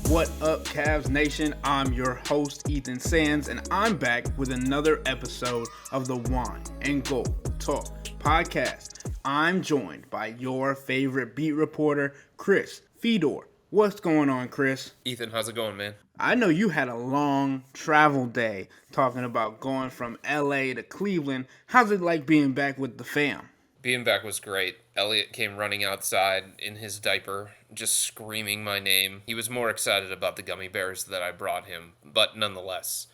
What up, Cavs Nation? I'm your host, Ethan Sands, and I'm back with another episode of the Wine and Gold Talk podcast. I'm joined by your favorite beat reporter, Chris Fedor. What's going on, Chris? Ethan, how's it going, man? I know you had a long travel day talking about going from LA to Cleveland. How's it like being back with the fam? Being back was great. Elliot came running outside in his diaper, just screaming my name. He was more excited about the gummy bears that I brought him, but nonetheless,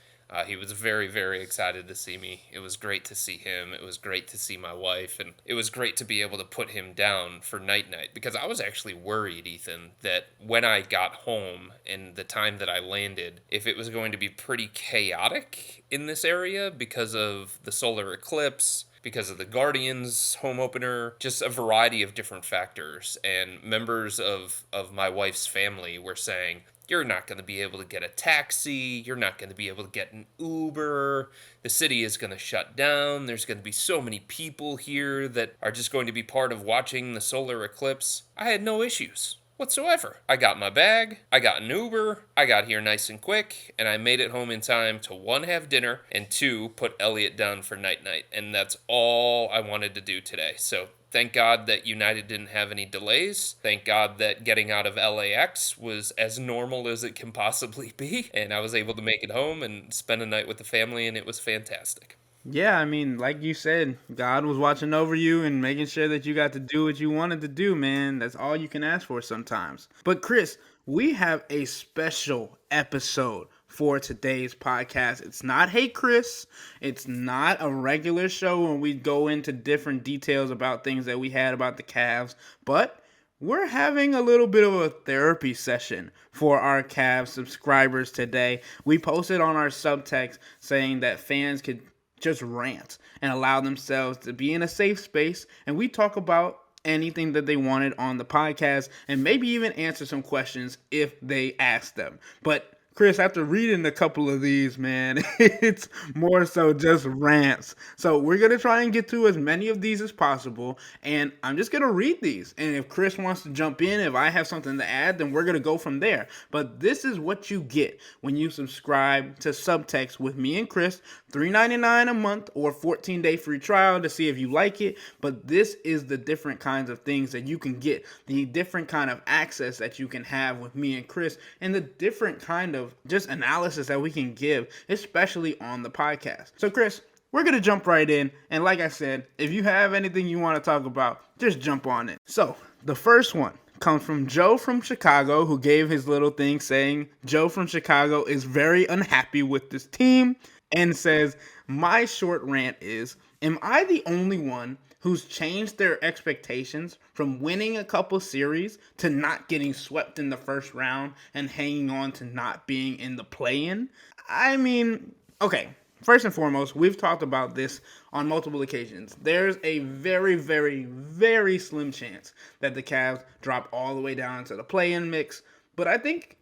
he was very, very excited to see me. It was great to see him. It was great to see my wife, and it was great to be able to put him down for night-night, because I was actually worried, Ethan, that when I got home and the time that I landed, if it was going to be pretty chaotic in this area because of the solar eclipse, because of the Guardians home opener, just a variety of different factors. And members of my wife's family were saying, you're not going to be able to get a taxi. You're not going to be able to get an Uber. The city is going to shut down. There's going to be so many people here that are just going to be part of watching the solar eclipse. I had no issues whatsoever. I got my bag, I got an Uber, I got here nice and quick, and I made it home in time to 1, have dinner, and 2, put Elliot down for night-night. And that's all I wanted to do today. So thank God that United didn't have any delays. Thank God that getting out of LAX was as normal as it can possibly be. And I was able to make it home and spend a night with the family, and it was fantastic. Yeah, I mean, like you said, God was watching over you and making sure that you got to do what you wanted to do, man. That's all you can ask for sometimes. But, Chris, we have a special episode for today's podcast. It's not Hey Chris. It's not a regular show when we go into different details about things that we had about the Cavs, but we're having a little bit of a therapy session for our Cavs subscribers today. We posted on our subtext saying that fans could just rant and allow themselves to be in a safe space, and we talk about anything that they wanted on the podcast and maybe even answer some questions if they ask them. But Chris, after reading a couple of these, man, it's more so just rants. So we're going to try and get to as many of these as possible, and I'm just going to read these. And if Chris wants to jump in, if I have something to add, then we're going to go from there. But this is what you get when you subscribe to Subtext with me and Chris, $3.99 a month or 14-day free trial to see if you like it. But this is the different kinds of things that you can get, the different kind of access that you can have with me and Chris, and the different kind of just analysis that we can give, especially on the podcast. So, Chris, we're going to jump right in. And like I said, if you have anything you want to talk about, just jump on it. So, the first one comes from Joe from Chicago, who gave his little thing saying Joe from Chicago is very unhappy with this team and says, my short rant is, am I the only one who's changed their expectations from winning a couple series to not getting swept in the first round and hanging on to not being in the play-in? I mean, okay, first and foremost, we've talked about this on multiple occasions. There's a very, very, very slim chance that the Cavs drop all the way down to the play-in mix, but I think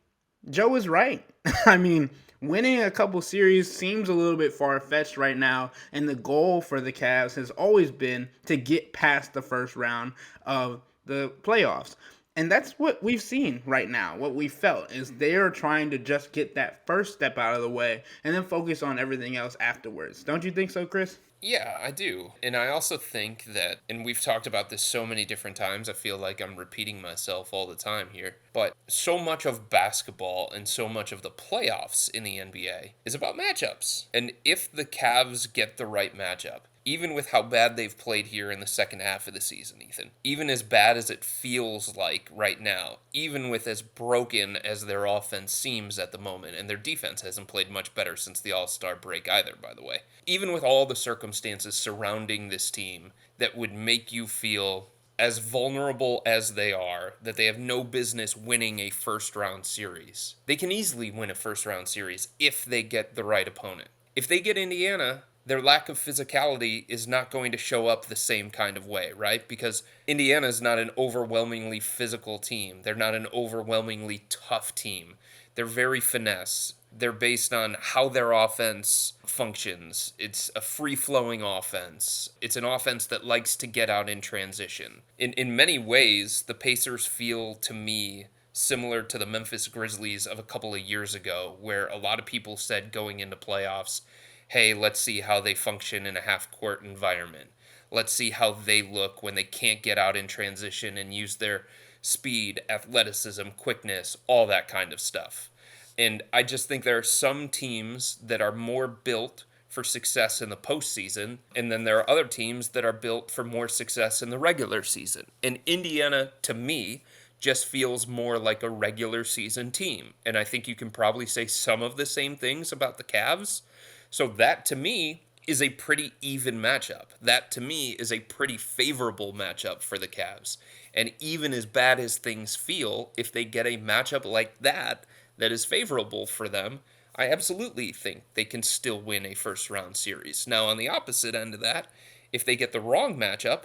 Joe is right. I mean, winning a couple series seems a little bit far-fetched right now, and the goal for the Cavs has always been to get past the first round of the playoffs. And that's what we've seen right now. What we felt is they're trying to just get that first step out of the way and then focus on everything else afterwards. Don't you think so, Chris? Yeah, I do. And I also think that, and we've talked about this so many different times, I feel like I'm repeating myself all the time here, but so much of basketball and so much of the playoffs in the NBA is about matchups. And if the Cavs get the right matchup, even with how bad they've played here in the second half of the season, Ethan, even as bad as it feels like right now, even with as broken as their offense seems at the moment, and their defense hasn't played much better since the All-Star break either, by the way, even with all the circumstances surrounding this team that would make you feel as vulnerable as they are, that they have no business winning a first-round series, they can easily win a first-round series if they get the right opponent. If they get Indiana, their lack of physicality is not going to show up the same kind of way, right? Because Indiana's not an overwhelmingly physical team. They're not an overwhelmingly tough team. They're very finesse. They're based on how their offense functions. It's a free-flowing offense. It's an offense that likes to get out in transition. In many ways, the Pacers feel to me similar to the Memphis Grizzlies of a couple of years ago, where a lot of people said going into playoffs, hey, let's see how they function in a half court environment. Let's see how they look when they can't get out in transition and use their speed, athleticism, quickness, all that kind of stuff. And I just think there are some teams that are more built for success in the postseason, and then there are other teams that are built for more success in the regular season. And Indiana, to me, just feels more like a regular season team. And I think you can probably say some of the same things about the Cavs. So that to me is a pretty even matchup. That to me is a pretty favorable matchup for the Cavs. And even as bad as things feel, if they get a matchup like that that is favorable for them, I absolutely think they can still win a first round series. Now, on the opposite end of that, if they get the wrong matchup,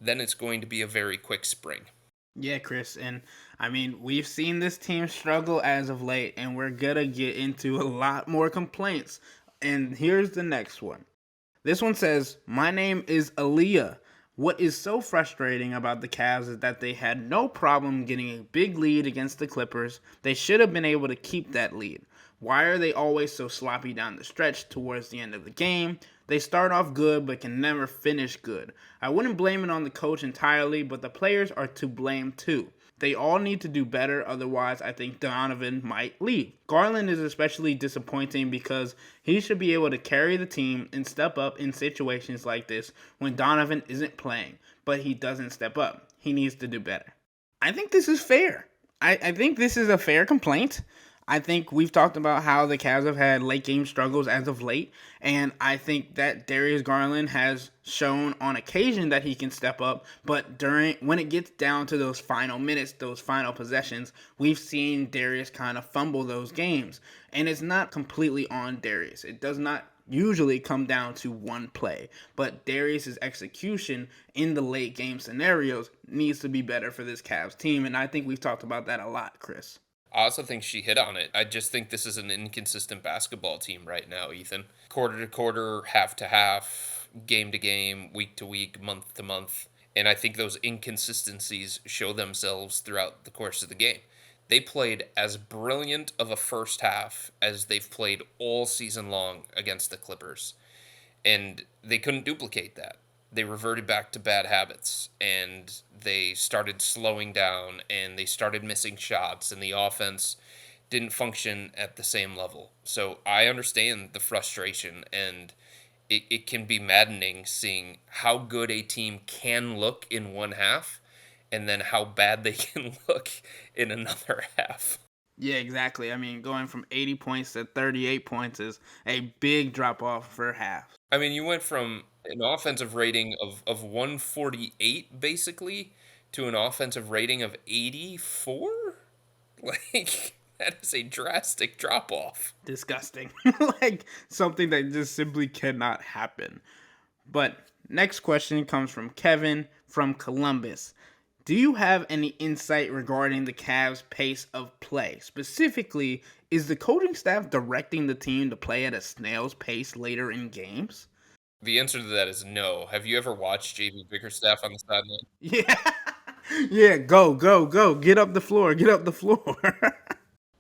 then it's going to be a very quick spring. Yeah, Chris, and I mean, we've seen this team struggle as of late, and we're gonna get into a lot more complaints. And here's the next one. This one says, "My name is Aaliyah. What is so frustrating about the Cavs is that they had no problem getting a big lead against the Clippers. They should have been able to keep that lead. Why are they always so sloppy down the stretch towards the end of the game? They start off good but can never finish good. I wouldn't blame it on the coach entirely, but the players are to blame too. They all need to do better, otherwise I think Donovan might leave. Garland is especially disappointing because he should be able to carry the team and step up in situations like this when Donovan isn't playing, but he doesn't step up. He needs to do better." I think this is fair. I think this is a fair complaint. I think we've talked about how the Cavs have had late game struggles as of late, and I think that Darius Garland has shown on occasion that he can step up, but during when it gets down to those final minutes, those final possessions, we've seen Darius kind of fumble those games, and it's not completely on Darius. It does not usually come down to one play, but Darius's execution in the late game scenarios needs to be better for this Cavs team, and I think we've talked about that a lot, Chris. I also think she hit on it. I just think this is an inconsistent basketball team right now, Ethan. Quarter to quarter, half to half, game to game, week to week, month to month. And I think those inconsistencies show themselves throughout the course of the game. They played as brilliant of a first half as they've played all season long against the Clippers. And they couldn't duplicate that. They reverted back to bad habits and they started slowing down and they started missing shots and the offense didn't function at the same level. So I understand the frustration and it can be maddening seeing how good a team can look in one half and then how bad they can look in another half. Yeah, exactly. I mean, going from 80 points to 38 points is a big drop off for half. I mean, you went from an offensive rating of 148 basically to an offensive rating of 84? Like, that is a drastic drop off. Disgusting. Like something that just simply cannot happen. But next question comes from Kevin from Columbus. Do you have any insight regarding the Cavs' pace of play? Specifically, is the coaching staff directing the team to play at a snail's pace later in games? The answer to that is no. Have you ever watched JB Bickerstaff on the sideline? Yeah. Yeah, go, go, go. Get up the floor. Get up the floor.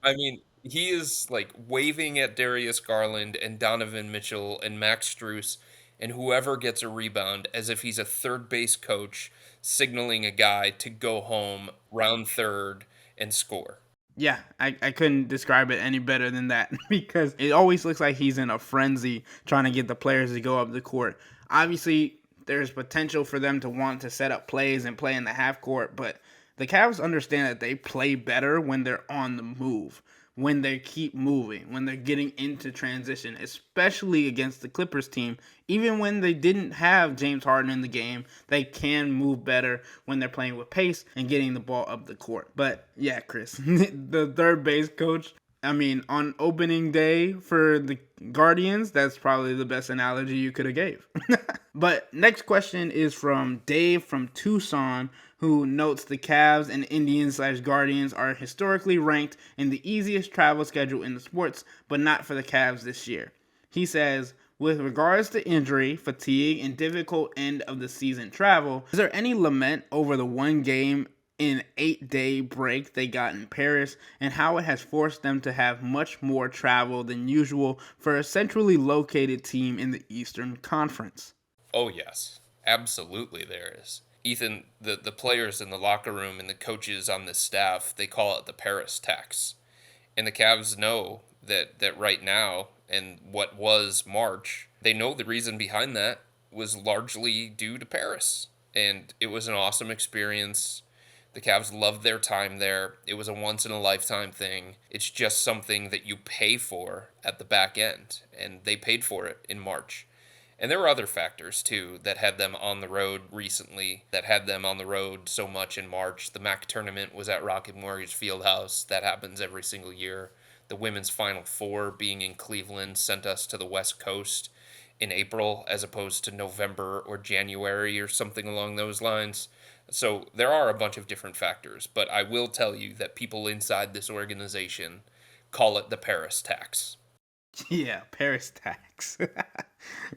I mean, he is like waving at Darius Garland and Donovan Mitchell and Max Strus and whoever gets a rebound as if he's a third base coach signaling a guy to go home round third and score. Yeah, I couldn't describe it any better than that because it always looks like he's in a frenzy trying to get the players to go up the court. Obviously, there's potential for them to want to set up plays and play in the half court, but the Cavs understand that they play better when they're on the move, when they keep moving, when they're getting into transition, especially against the Clippers team. Even when they didn't have James Harden in the game, they can move better when they're playing with pace and getting the ball up the court. But yeah, Chris, the third base coach, I mean, on opening day for the Guardians, that's probably the best analogy you could have gave. But next question is from Dave from Tucson, who notes the Cavs and Indians/Guardians are historically ranked in the easiest travel schedule in the sports, but not for the Cavs this year. He says, with regards to injury, fatigue, and difficult end of the season travel, is there any lament over the one game an 8-day break they got in Paris and how it has forced them to have much more travel than usual for a centrally located team in the Eastern Conference. Oh, yes. Absolutely, there is. Ethan, the players in the locker room and the coaches on the staff, they call it the Paris tax. And the Cavs know that right now, and what was March, they know the reason behind that was largely due to Paris. And it was an awesome experience. The Cavs loved their time there. It was a once in a lifetime thing. It's just something that you pay for at the back end, and they paid for it in March. And there were other factors too that had them on the road recently, that had them on the road so much in March. The MAC tournament was at Rocket Mortgage Fieldhouse. That happens every single year. The women's Final Four being in Cleveland sent us to the West Coast in April as opposed to November or January or something along those lines. So there are a bunch of different factors, but I will tell you that people inside this organization call it the Paris tax. Yeah, Paris tax.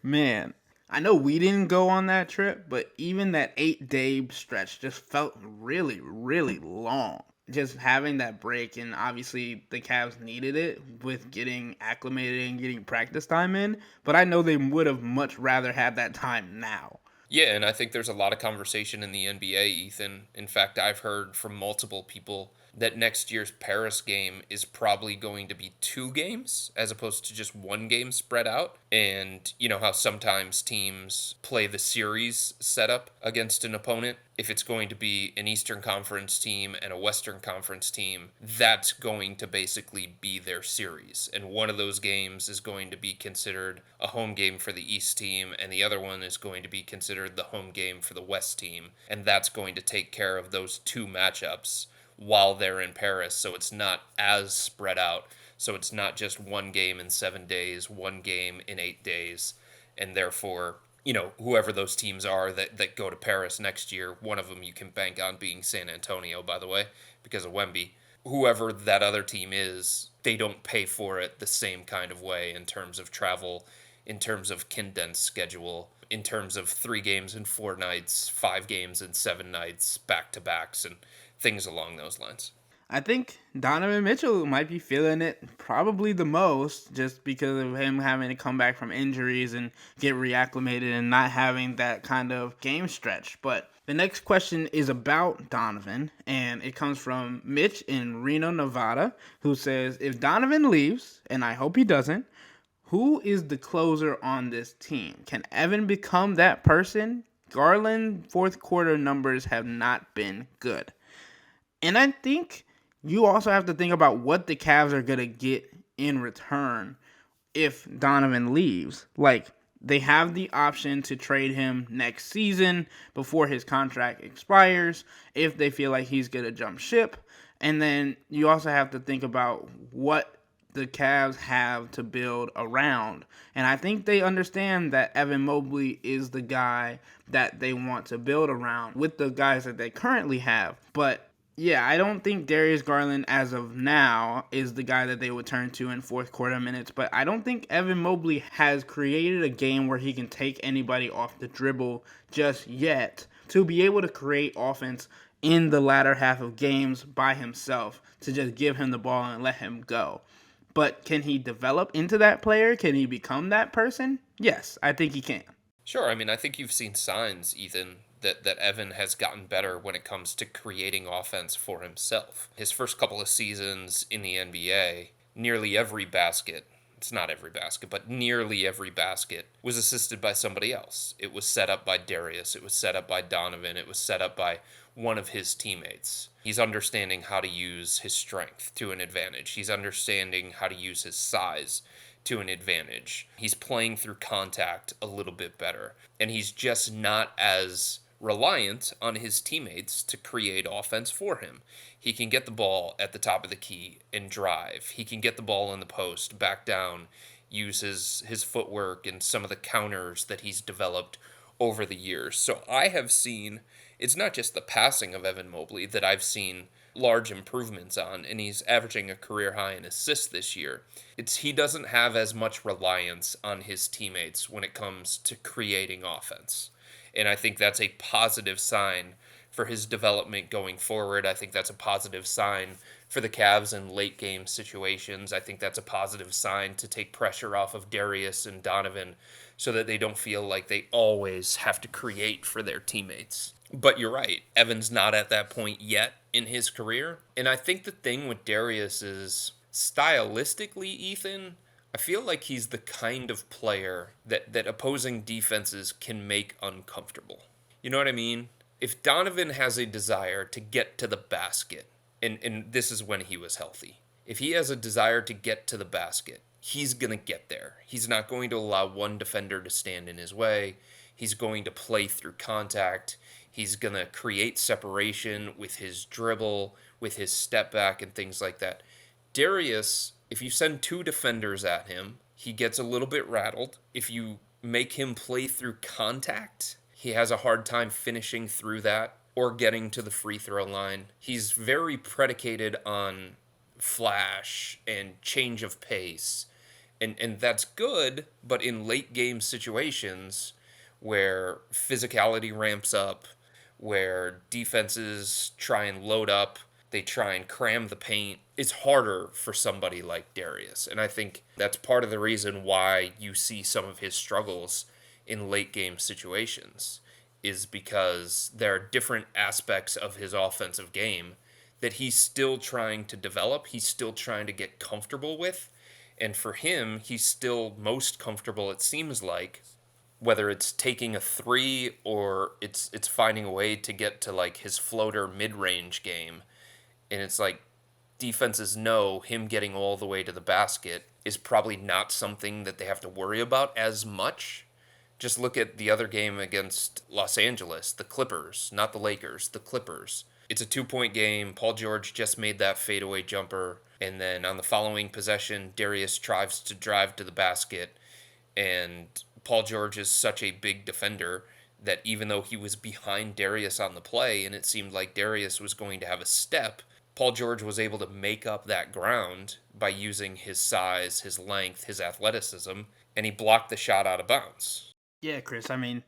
Man, I know we didn't go on that trip, but even that 8-day stretch just felt really, really long. Just having that break, and obviously the Cavs needed it with getting acclimated and getting practice time in, but I know they would have much rather had that time now. Yeah, and I think there's a lot of conversation in the NBA, Ethan. In fact, I've heard from multiple people that next year's Paris game is probably going to be two games as opposed to just one game spread out. And you know how sometimes teams play the series setup against an opponent? If it's going to be an Eastern Conference team and a Western Conference team, that's going to basically be their series. And one of those games is going to be considered a home game for the East team, and the other one is going to be considered the home game for the West team. And that's going to take care of those two matchups while they're in Paris, so it's not as spread out. So it's not just one game in 7 days, one game in 8 days, and therefore, you know, whoever those teams are that go to Paris next year, one of them you can bank on being San Antonio, by the way, because of Wemby. Whoever that other team is, they don't pay for it the same kind of way in terms of travel, in terms of condensed schedule, in terms of 3 games in 4 nights, 5 games in 7 nights, back to backs, and things along those lines. I think Donovan Mitchell might be feeling it probably the most just because of him having to come back from injuries and get reacclimated and not having that kind of game stretch. But the next question is about Donovan, and it comes from Mitch in Reno, Nevada, who says, if Donovan leaves, and I hope he doesn't, who is the closer on this team? Can Evan become that person? Garland fourth quarter numbers have not been good. And I think you also have to think about what the Cavs are going to get in return if Donovan leaves. Like, they have the option to trade him next season before his contract expires if they feel like he's going to jump ship. And then you also have to think about what the Cavs have to build around. And I think they understand that Evan Mobley is the guy that they want to build around with the guys that they currently have. But yeah, I don't think Darius Garland, as of now, is the guy that they would turn to in fourth quarter minutes. But I don't think Evan Mobley has created a game where he can take anybody off the dribble just yet to be able to create offense in the latter half of games by himself to just give him the ball and let him go. But can he develop into that player? Can he become that person? Yes, I think he can. Sure, I mean, I think you've seen signs, Ethan, that Evan has gotten better when it comes to creating offense for himself. His first couple of seasons in the NBA, nearly every basket, it's not every basket, but nearly every basket was assisted by somebody else. It was set up by Darius, it was set up by Donovan, it was set up by one of his teammates. He's understanding how to use his strength to an advantage. He's understanding how to use his size to an advantage. He's playing through contact a little bit better. And he's just not as reliant on his teammates to create offense for him. He can get the ball at the top of the key and drive. He can get the ball in the post, back down, use his footwork and some of the counters that he's developed over the years. So I have seen, it's not just the passing of Evan Mobley that I've seen large improvements on, and he's averaging a career high in assists this year. It's he doesn't have as much reliance on his teammates when it comes to creating offense. And I think that's a positive sign for his development going forward. I think that's a positive sign for the Cavs in late game situations. I think that's a positive sign to take pressure off of Darius and Donovan so that they don't feel like they always have to create for their teammates. But you're right, Evan's not at that point yet in his career. And I think the thing with Darius is stylistically, Ethan, I feel like he's the kind of player that opposing defenses can make uncomfortable. You know what I mean? If Donovan has a desire to get to the basket, and this is when he was healthy, if he has a desire to get to the basket, he's going to get there. He's not going to allow one defender to stand in his way. He's going to play through contact. He's going to create separation with his dribble, with his step back, and things like that. Darius, if you send two defenders at him, he gets a little bit rattled. If you make him play through contact, he has a hard time finishing through that or getting to the free throw line. He's very predicated on flash and change of pace. And that's good, but in late game situations where physicality ramps up, where defenses try and load up, they try and cram the paint, it's harder for somebody like Darius. And I think that's part of the reason why you see some of his struggles in late game situations, is because there are different aspects of his offensive game that he's still trying to develop, he's still trying to get comfortable with. And for him, he's still most comfortable, it seems like, whether it's taking a three or it's finding a way to get to like his floater mid-range game. And it's like defenses know him getting all the way to the basket is probably not something that they have to worry about as much. Just look at the other game against Los Angeles, the Clippers, not the Lakers, the Clippers. It's a 2-point game. Paul George just made that fadeaway jumper. And then on the following possession, Darius tries to drive to the basket. And Paul George is such a big defender that even though he was behind Darius on the play and it seemed like Darius was going to have a step, Paul George was able to make up that ground by using his size, his length, his athleticism, and he blocked the shot out of bounds. Yeah, Chris. I mean,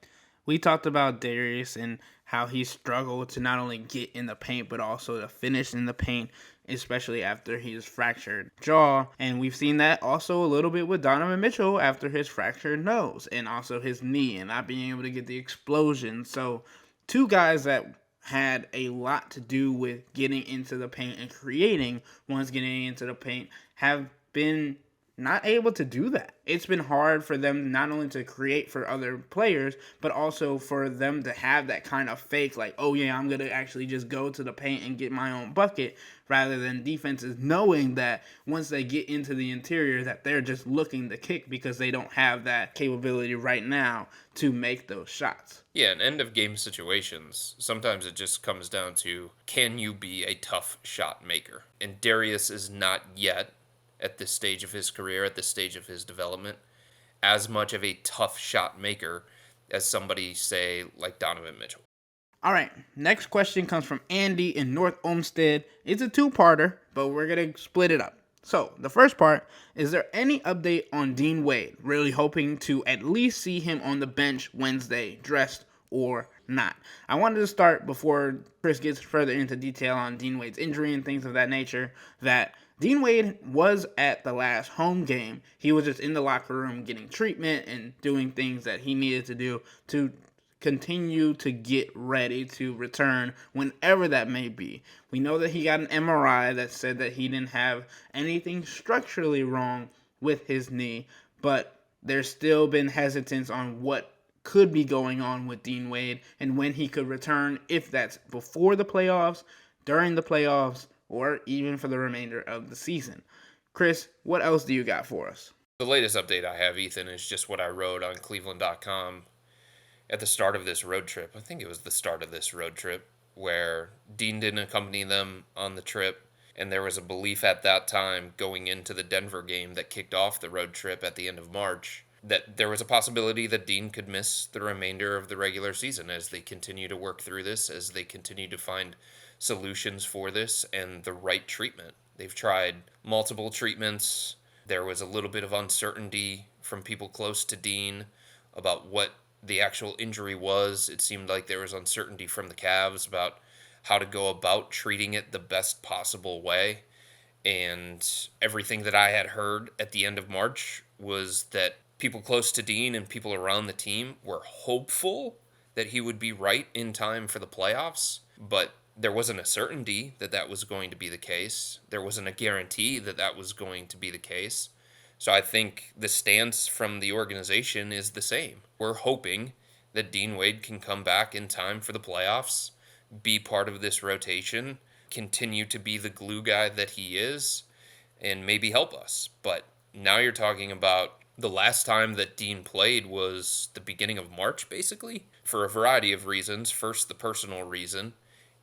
we talked about Darius and how he struggled to not only get in the paint, but also to finish in the paint, especially after his fractured jaw. And we've seen that also a little bit with Donovan Mitchell after his fractured nose and also his knee and not being able to get the explosion. So, two guys that had a lot to do with getting into the paint and creating once getting into the paint have been not able to do that. It's been hard for them not only to create for other players, but also for them to have that kind of fake, like, oh yeah, I'm going to actually just go to the paint and get my own bucket, rather than defenses knowing that once they get into the interior that they're just looking to kick because they don't have that capability right now to make those shots. Yeah, in end of game situations, sometimes it just comes down to, can you be a tough shot maker? And Darius is not yet, at this stage of his career, at this stage of his development, as much of a tough shot maker as somebody, say, like Donovan Mitchell. All right, next question comes from Andy in North Olmsted. It's a two-parter, but we're going to split it up. So, the first part, is there any update on Dean Wade? Really hoping to at least see him on the bench Wednesday, dressed or not. I wanted to start before Chris gets further into detail on Dean Wade's injury and things of that nature, that Dean Wade was at the last home game. He was just in the locker room getting treatment and doing things that he needed to do to continue to get ready to return whenever that may be. We know that he got an MRI that said that he didn't have anything structurally wrong with his knee, but there's still been hesitance on what could be going on with Dean Wade and when he could return, if that's before the playoffs, during the playoffs, or even for the remainder of the season. Chris, what else do you got for us? The latest update I have, Ethan, is just what I wrote on cleveland.com at the start of this road trip. I think it was the start of this road trip where Dean didn't accompany them on the trip. And there was a belief at that time going into the Denver game that kicked off the road trip at the end of March that there was a possibility that Dean could miss the remainder of the regular season as they continue to work through this, as they continue to find solutions for this and the right treatment. They've tried multiple treatments. There was a little bit of uncertainty from people close to Dean about what the actual injury was. It seemed like there was uncertainty from the Cavs about how to go about treating it the best possible way. And everything that I had heard at the end of March was that people close to Dean and people around the team were hopeful that he would be right in time for the playoffs, but there wasn't a certainty that that was going to be the case. There wasn't a guarantee that that was going to be the case. So I think the stance from the organization is the same. We're hoping that Dean Wade can come back in time for the playoffs, be part of this rotation, continue to be the glue guy that he is, and maybe help us. But now you're talking about the last time that Dean played was the beginning of March, basically, for a variety of reasons. First, the personal reason,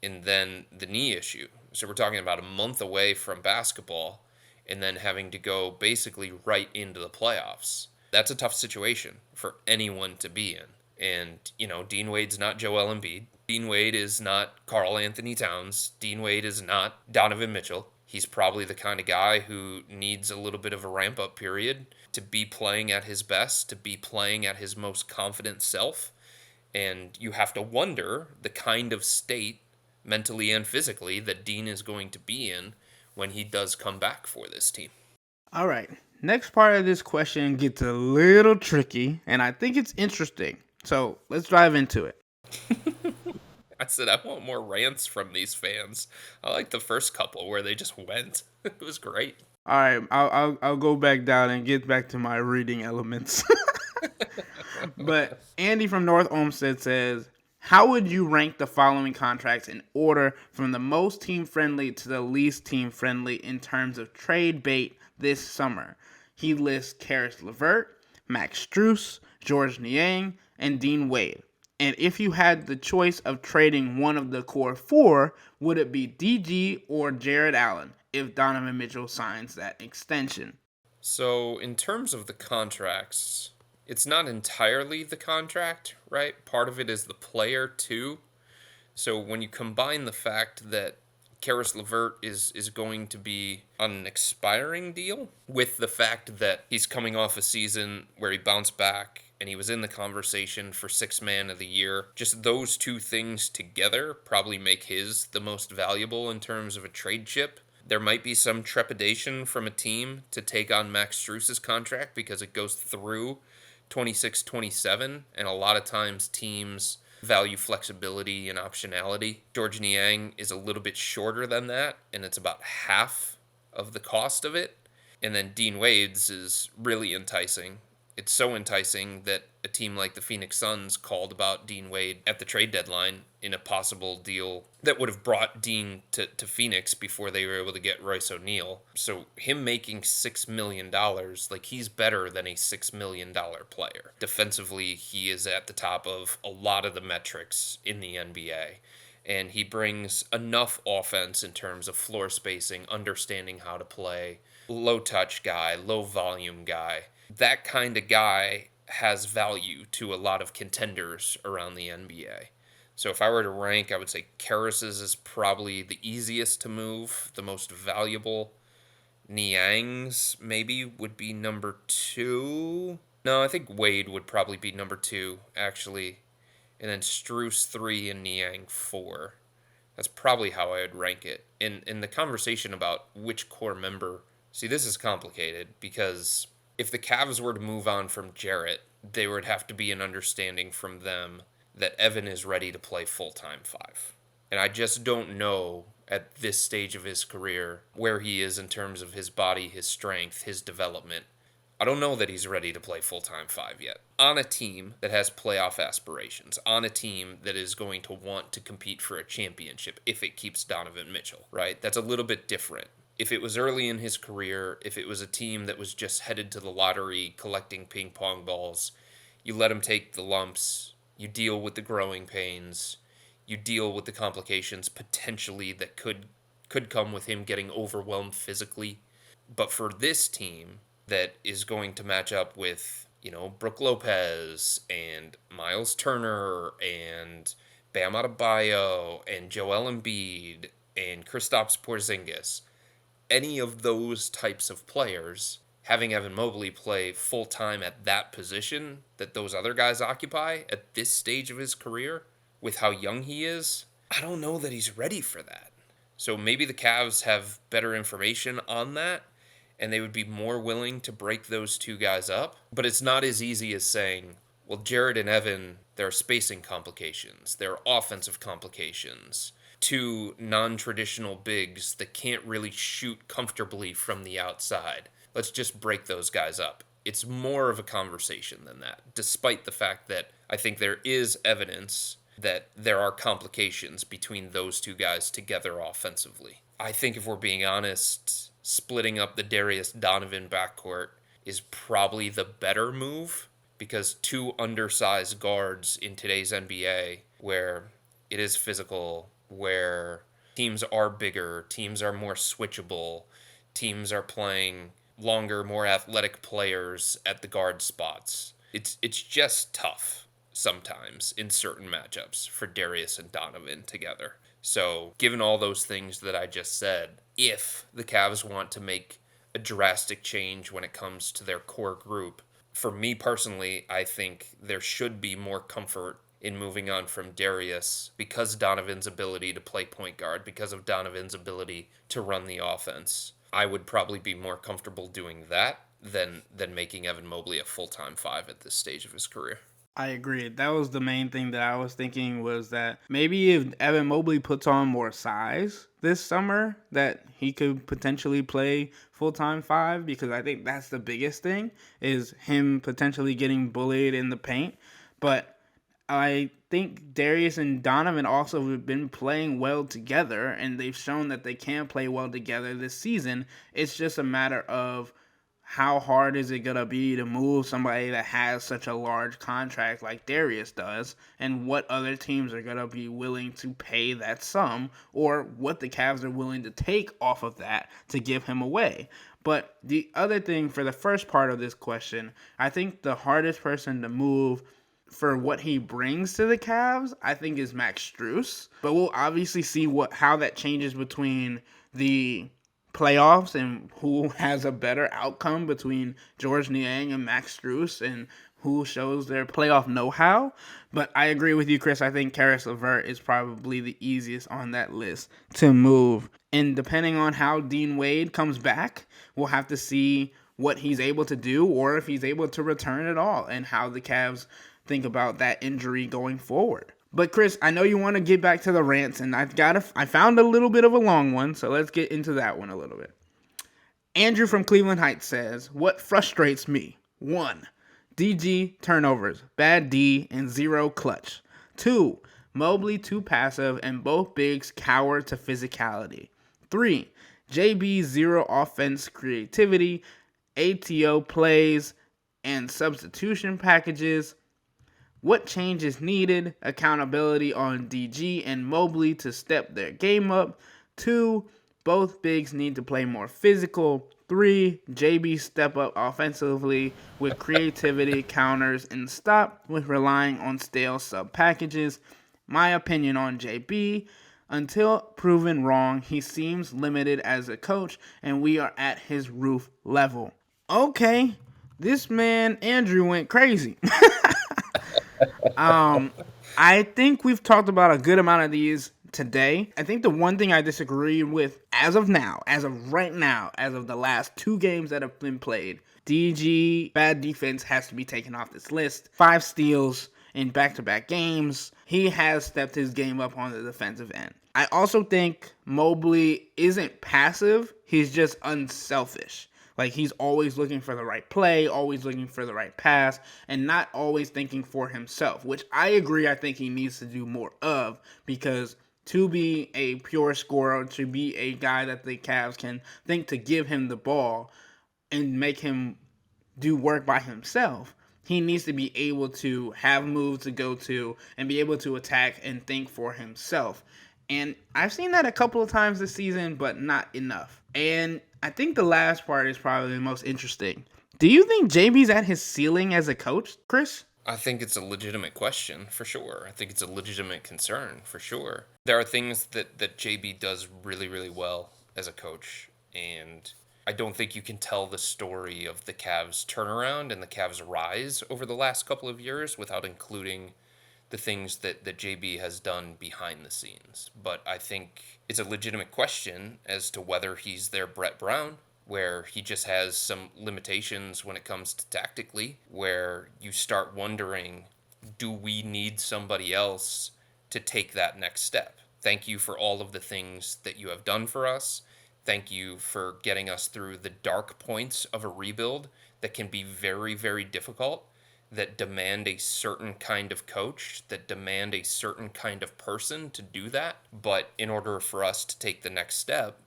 and then the knee issue. So we're talking about a month away from basketball and then having to go basically right into the playoffs. That's a tough situation for anyone to be in. And, Dean Wade's not Joel Embiid. Dean Wade is not Karl Anthony Towns. Dean Wade is not Donovan Mitchell. He's probably the kind of guy who needs a little bit of a ramp up period to be playing at his best, to be playing at his most confident self. And you have to wonder the kind of state, mentally and physically, that Dean is going to be in when he does come back for this team. All right. Next part of this question gets a little tricky, and I think it's interesting. So let's dive into it. I said, I want more rants from these fans. I like the first couple where they just went. It was great. All right, I'll go back down and get back to my reading elements. But Andy from North Olmsted says, how would you rank the following contracts in order from the most team friendly to the least team friendly in terms of trade bait this summer? He lists Karis LeVert, Max Strus, George Niang, and Dean Wade. And if you had the choice of trading one of the core four, would it be DG or Jared Allen if Donovan Mitchell signs that extension? So, in terms of the contracts, it's not entirely the contract, right? Part of it is the player, too. So, when you combine the fact that Karis LeVert is going to be on an expiring deal with the fact that he's coming off a season where he bounced back and he was in the conversation for sixth man of the year. Just those two things together probably make his the most valuable in terms of a trade chip. There might be some trepidation from a team to take on Max Strus's contract because it goes through 26-27, and a lot of times teams value flexibility and optionality. George Niang is a little bit shorter than that, and it's about half of the cost of it. And then Dean Wade's is really enticing. It's so enticing that a team like the Phoenix Suns called about Dean Wade at the trade deadline in a possible deal that would have brought Dean to Phoenix before they were able to get Royce O'Neal. So him making $6 million, like he's better than a $6 million player. Defensively, he is at the top of a lot of the metrics in the NBA. And he brings enough offense in terms of floor spacing, understanding how to play, low touch guy, low volume guy. That kind of guy has value to a lot of contenders around the NBA. So if I were to rank, I would say Karas's is probably the easiest to move, the most valuable. Niang's maybe would be number 2. No, I think Wade would probably be number 2, actually. And then Strus 3 and Niang 4. That's probably how I would rank it. In the conversation about which core member, see, this is complicated because if the Cavs were to move on from Jarrett, there would have to be an understanding from them that Evan is ready to play full-time 5. And I just don't know at this stage of his career where he is in terms of his body, his strength, his development. I don't know that he's ready to play full-time 5 yet. On a team that has playoff aspirations, on a team that is going to want to compete for a championship if it keeps Donovan Mitchell, right? That's a little bit different. If it was early in his career, if it was a team that was just headed to the lottery collecting ping pong balls, you let him take the lumps, you deal with the growing pains, you deal with the complications potentially that could come with him getting overwhelmed physically. But for this team that is going to match up with, Brook Lopez and Miles Turner and Bam Adebayo and Joel Embiid and Kristaps Porzingis, any of those types of players, having Evan Mobley play full time at that position that those other guys occupy at this stage of his career, with how young he is, I don't know that he's ready for that. So maybe the Cavs have better information on that and they would be more willing to break those two guys up. But it's not as easy as saying, well, Jared and Evan, there are spacing complications, there are offensive complications, two non traditional bigs that can't really shoot comfortably from the outside. Let's just break those guys up. It's more of a conversation than that, despite the fact that I think there is evidence that there are complications between those two guys together offensively. I think if we're being honest, splitting up the Darius Donovan backcourt is probably the better move because two undersized guards in today's NBA, where it is physical, where teams are bigger, teams are more switchable, teams are playing longer, more athletic players at the guard spots. It's just tough sometimes in certain matchups for Darius and Donovan together. So, given all those things that I just said, if the Cavs want to make a drastic change when it comes to their core group, for me personally, I think there should be more comfort in moving on from Darius because Donovan's ability to play point guard, because of Donovan's ability to run the offense. I would probably be more comfortable doing that than making Evan Mobley a full-time five at this stage of his career. I agree. That was the main thing that I was thinking was that maybe if Evan Mobley puts on more size this summer, that he could potentially play full time five because I think that's the biggest thing is him potentially getting bullied in the paint. But I think Darius and Donovan also have been playing well together, and they've shown that they can play well together this season. It's just a matter of how hard is it going to be to move somebody that has such a large contract like Darius does, and what other teams are going to be willing to pay that sum, or what the Cavs are willing to take off of that to give him away. But the other thing for the first part of this question, I think the hardest person to move for what he brings to the Cavs, I think is Max Strus. But we'll obviously see how that changes between the playoffs and who has a better outcome between George Niang and Max Strus and who shows their playoff know-how. But I agree with you, Chris. I think Karis LeVert is probably the easiest on that list to move. And depending on how Dean Wade comes back, we'll have to see what he's able to do or if he's able to return at all and how the Cavs think about that injury going forward. But Chris, I know you want to get back to the rants, and I found a little bit of a long one, so let's get into that one a little bit. Andrew from Cleveland Heights says, what frustrates me? 1. DG turnovers, bad D, and 0 clutch. 2. Mobley too passive, and both bigs cower to physicality. 3. JB 0 offense creativity, ATO plays, and substitution packages. What change is needed? Accountability on DG and Mobley to step their game up. 2. Both bigs need to play more physical. 3. JB step up offensively with creativity, counters, and stop with relying on stale sub packages. My opinion on JB. Until proven wrong, he seems limited as a coach, and we are at his roof level. Okay, this man, Andrew, went crazy. I think we've talked about a good amount of these today. I think the one thing I disagree with as of right now, as of the last 2 games that have been played, DG, bad defense has to be taken off this list. 5 steals in back-to-back games. He has stepped his game up on the defensive end. I also think Mobley isn't passive. He's just unselfish. Like, he's always looking for the right play, always looking for the right pass, and not always thinking for himself, which I agree I think he needs to do more of, because to be a pure scorer, to be a guy that the Cavs can think to give him the ball and make him do work by himself, he needs to be able to have moves to go to and be able to attack and think for himself. And I've seen that a couple of times this season, but not enough. And I think the last part is probably the most interesting. Do you think JB's at his ceiling as a coach, Chris? I think it's a legitimate question for sure. I think it's a legitimate concern for sure. There are things that JB does really, really well as a coach, and I don't think you can tell the story of the Cavs turnaround and the Cavs rise over the last couple of years without including the things that JB has done behind the scenes. But I think it's a legitimate question as to whether he's their Brett Brown, where he just has some limitations when it comes to tactically, where you start wondering, do we need somebody else to take that next step? Thank you for all of the things that you have done for us. Thank you for getting us through the dark points of a rebuild that can be very, very difficult, that demand a certain kind of coach, that demand a certain kind of person to do that. But in order for us to take the next step,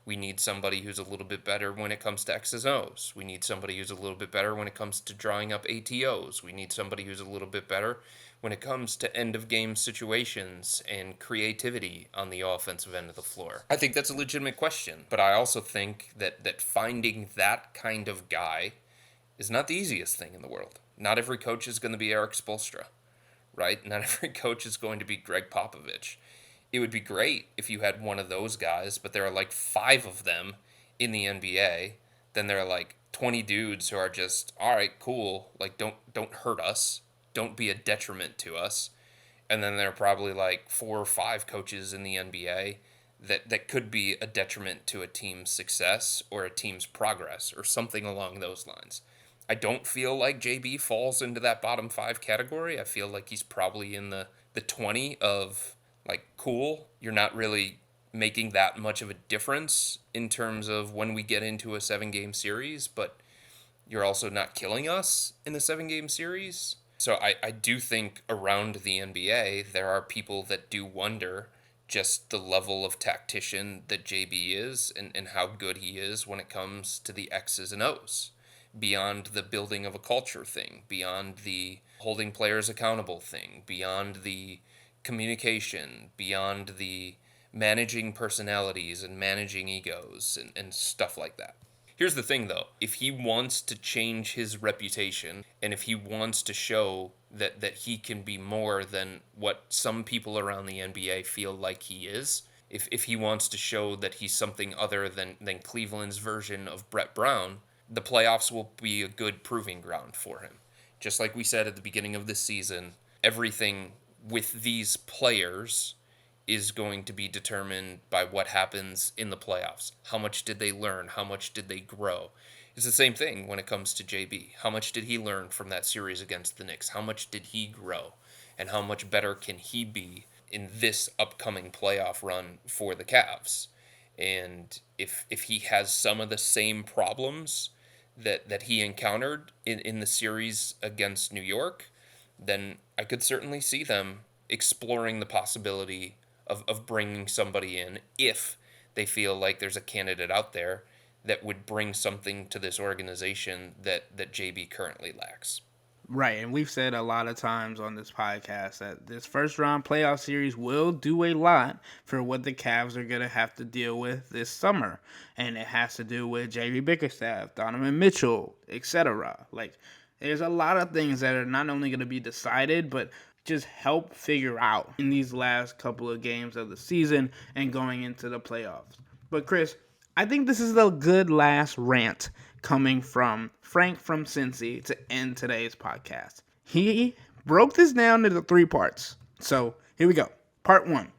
we need somebody who's a little bit better when it comes to X's and O's. We need somebody who's a little bit better when it comes to drawing up ATOs. We need somebody who's a little bit better when it comes to end of game situations and creativity on the offensive end of the floor. I think that's a legitimate question, but I also think that finding that kind of guy is not the easiest thing in the world. Not every coach is going to be Eric Spoelstra, right? Not every coach is going to be Greg Popovich. It would be great if you had one of those guys, but there are like 5 of them in the NBA. Then there are like 20 dudes who are just, all right, cool, like don't hurt us, don't be a detriment to us. And then there are probably like 4 or 5 coaches in the NBA that could be a detriment to a team's success or a team's progress or something along those lines. I don't feel like JB falls into that bottom 5 category. I feel like he's probably in the 20 of like, cool, you're not really making that much of a difference in terms of when we get into a 7-game series, but you're also not killing us in the 7-game series. So I do think around the NBA, there are people that do wonder just the level of tactician that JB is and how good he is when it comes to the X's and O's. Beyond the building of a culture thing, beyond the holding players accountable thing, beyond the communication, beyond the managing personalities and managing egos and stuff like that. Here's the thing though, if he wants to change his reputation and if he wants to show that he can be more than what some people around the NBA feel like he is, if he wants to show that he's something other than Cleveland's version of Brett Brown, the playoffs will be a good proving ground for him. Just like we said at the beginning of this season, everything with these players is going to be determined by what happens in the playoffs. How much did they learn? How much did they grow? It's the same thing when it comes to JB. How much did he learn from that series against the Knicks? How much did he grow? And how much better can he be in this upcoming playoff run for the Cavs? And if he has some of the same problems that he encountered in the series against New York, then I could certainly see them exploring the possibility of bringing somebody in if they feel like there's a candidate out there that would bring something to this organization that JB currently lacks. Right, and we've said a lot of times on this podcast that this first round playoff series will do a lot for what the Cavs are going to have to deal with this summer. And it has to do with JB Bickerstaff, Donovan Mitchell, etc. Like, there's a lot of things that are not only going to be decided, but just help figure out in these last couple of games of the season and going into the playoffs. But, Chris, I think this is a good last rant coming from Frank from Cincy to end today's podcast. He broke this down into 3 parts. So here we go. Part 1.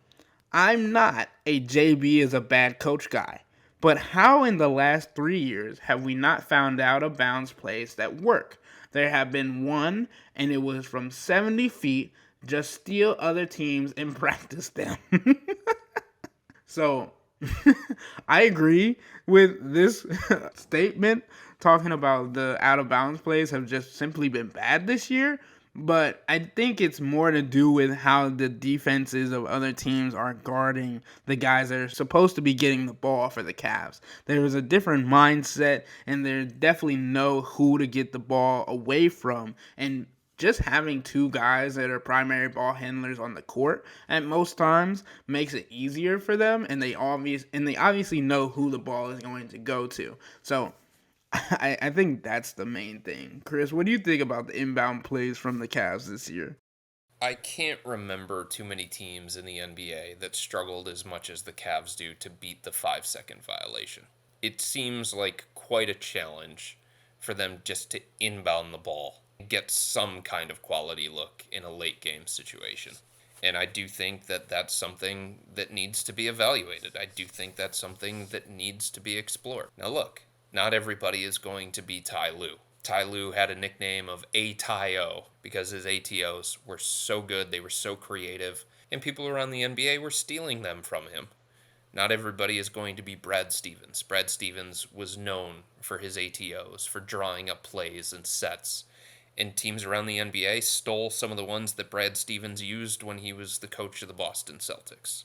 I'm not a JB is a bad coach guy. But how in the last 3 years have we not found out a bounce plays that work? There have been one, and it was from 70 feet, just steal other teams and practice them. So I agree with this statement talking about the out of bounds plays have just simply been bad this year. But I think it's more to do with how the defenses of other teams are guarding the guys that are supposed to be getting the ball for the Cavs. There is a different mindset, and they definitely know who to get the ball away from. And just having 2 guys that are primary ball handlers on the court at most times makes it easier for them, and they obviously know who the ball is going to go to. So I think that's the main thing. Chris, what do you think about the inbound plays from the Cavs this year? I can't remember too many teams in the NBA that struggled as much as the Cavs do to beat the 5-second violation. it seems like quite a challenge for them just to inbound the ball and get some kind of quality look in a late game situation. And I do think that that's something that needs to be evaluated. I do think that's something that needs to be explored. Now, look, not everybody is going to be Ty Lue. Ty Lue had a nickname of A-Ty-O because his ATOs were so good, they were so creative, and people around the NBA were stealing them from him. Not everybody is going to be Brad Stevens. Brad Stevens was known for his ATOs, for drawing up plays and sets. And teams around the NBA stole some of the ones that Brad Stevens used when he was the coach of the Boston Celtics.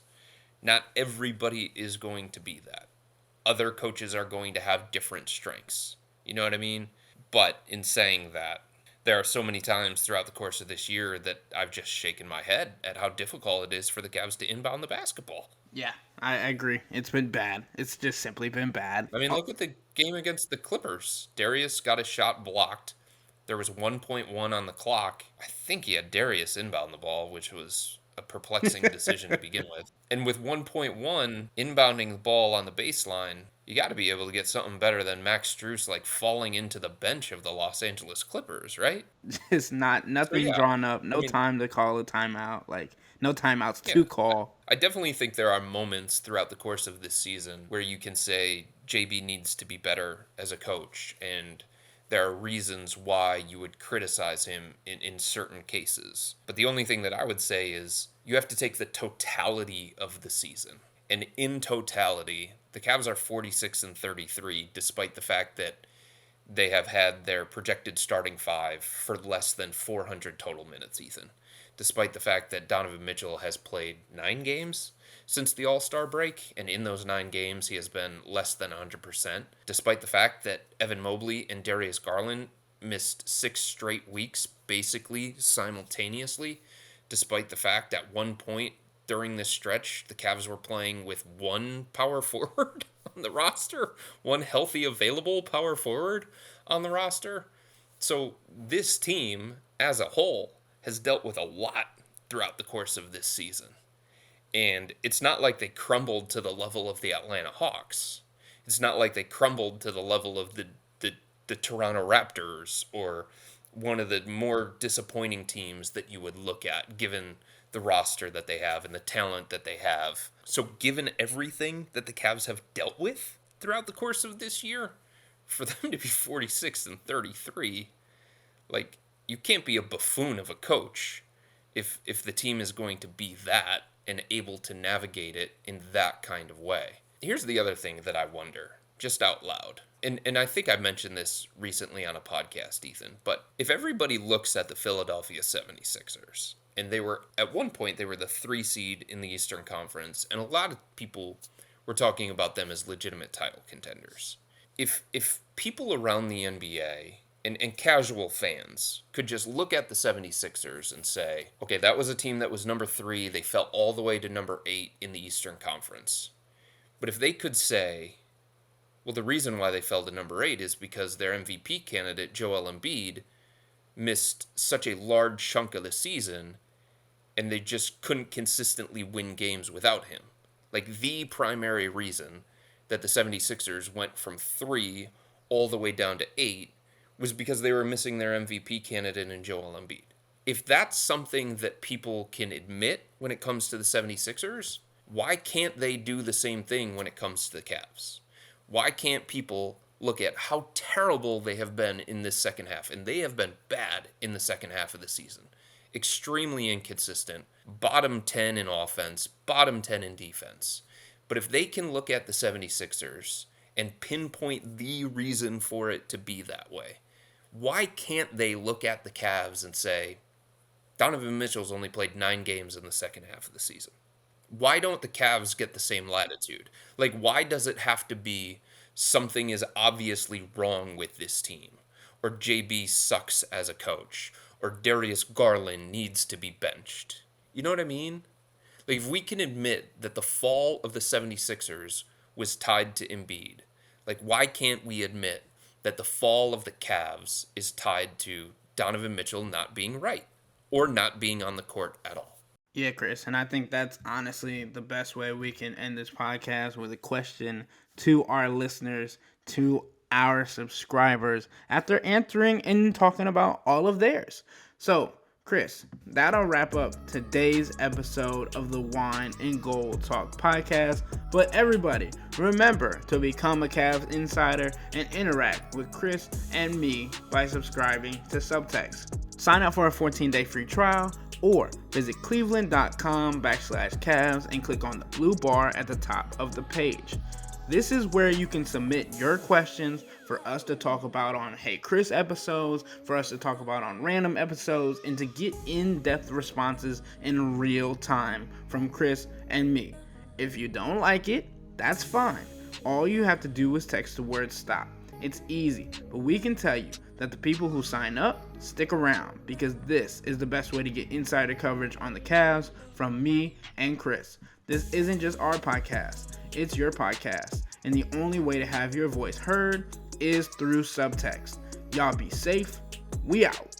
Not everybody is going to be that. Other coaches are going to have different strengths. You know what I mean? But in saying that, there are so many times throughout the course of this year that I've just shaken my head at how difficult it is for the Cavs to inbound the basketball. Yeah, I agree. It's been bad. It's just simply been bad. I mean, look at the game against the Clippers. Darius got a shot blocked. There was 1.1 on the clock. I think he had Darius inbound the ball, which was a perplexing decision to begin with. And with 1.1 inbounding the ball on the baseline, you got to be able to get something better than Max Strus like falling into the bench of the Los Angeles Clippers, right? It's not So nothing yeah, drawn up. I No mean, time to call a timeout. Like no timeouts yeah, to call. I definitely think there are moments throughout the course of this season where you can say JB needs to be better as a coach, and there are reasons why you would criticize him in certain cases. But the only thing that I would say is you have to take the totality of the season. And in totality, the Cavs are 46-33, despite the fact that they have had their projected starting five for less than 400 total minutes, Ethan. Despite the fact that Donovan Mitchell has played 9 games since the All Star break, and in those 9 games, he has been less than 100%. Despite the fact that Evan Mobley and Darius Garland missed 6 straight weeks basically simultaneously, despite the fact at one point during this stretch, the Cavs were playing with one power forward on the roster, one healthy available power forward on the roster. So this team as a whole has dealt with a lot throughout the course of this season. And it's not like they crumbled to the level of the Atlanta Hawks. It's not like they crumbled to the level of the Toronto Raptors or one of the more disappointing teams that you would look at given the roster that they have and the talent that they have. So given everything that the Cavs have dealt with throughout the course of this year, for them to be 46-33, like you can't be a buffoon of a coach if the team is going to be that and able to navigate it in that kind of way. Here's the other thing that I wonder, just out loud. And I think I mentioned this recently on a podcast, Ethan, but if everybody looks at the Philadelphia 76ers, and they were, at one point, they were the 3 seed in the Eastern Conference, and a lot of people were talking about them as legitimate title contenders. If people around the NBA and casual fans could just look at the 76ers and say, okay, that was a team that was number 3. They fell all the way to number 8 in the Eastern Conference. But if they could say, well, the reason why they fell to number 8 is because their MVP candidate, Joel Embiid, missed such a large chunk of the season and they just couldn't consistently win games without him. Like the primary reason that the 76ers went from 3 all the way down to 8 was because they were missing their MVP candidate in Joel Embiid. If that's something that people can admit when it comes to the 76ers, why can't they do the same thing when it comes to the Cavs? Why can't people look at how terrible they have been in this second half? And they have been bad in the second half of the season. Extremely inconsistent, bottom 10 in offense, bottom 10 in defense. But if they can look at the 76ers and pinpoint the reason for it to be that way, why can't they look at the Cavs and say, Donovan Mitchell's only played 9 games in the second half of the season? Why don't the Cavs get the same latitude? Like, why does it have to be something is obviously wrong with this team? Or JB sucks as a coach? Or Darius Garland needs to be benched? You know what I mean? Like, if we can admit that the fall of the 76ers was tied to Embiid, like, why can't we admit that the fall of the Cavs is tied to Donovan Mitchell not being right or not being on the court at all? Yeah, Chris, and I think that's honestly the best way we can end this podcast with a question to our listeners, to our subscribers, after answering and talking about all of theirs. So, Chris, that'll wrap up today's episode of the Wine and Gold Talk podcast. But everybody, remember to become a Cavs insider and interact with Chris and me by subscribing to Subtext. Sign up for a 14-day free trial or visit cleveland.com/Cavs and click on the blue bar at the top of the page. This is where you can submit your questions for us to talk about on Hey Chris episodes, for us to talk about on random episodes, and to get in-depth responses in real time from Chris and me. If you don't like it, that's fine. All you have to do is text the word STOP. It's easy, but we can tell you that the people who sign up stick around because this is the best way to get insider coverage on the Cavs from me and Chris. This isn't just our podcast, it's your podcast, and the only way to have your voice heard is through Subtext. Y'all be safe. We out.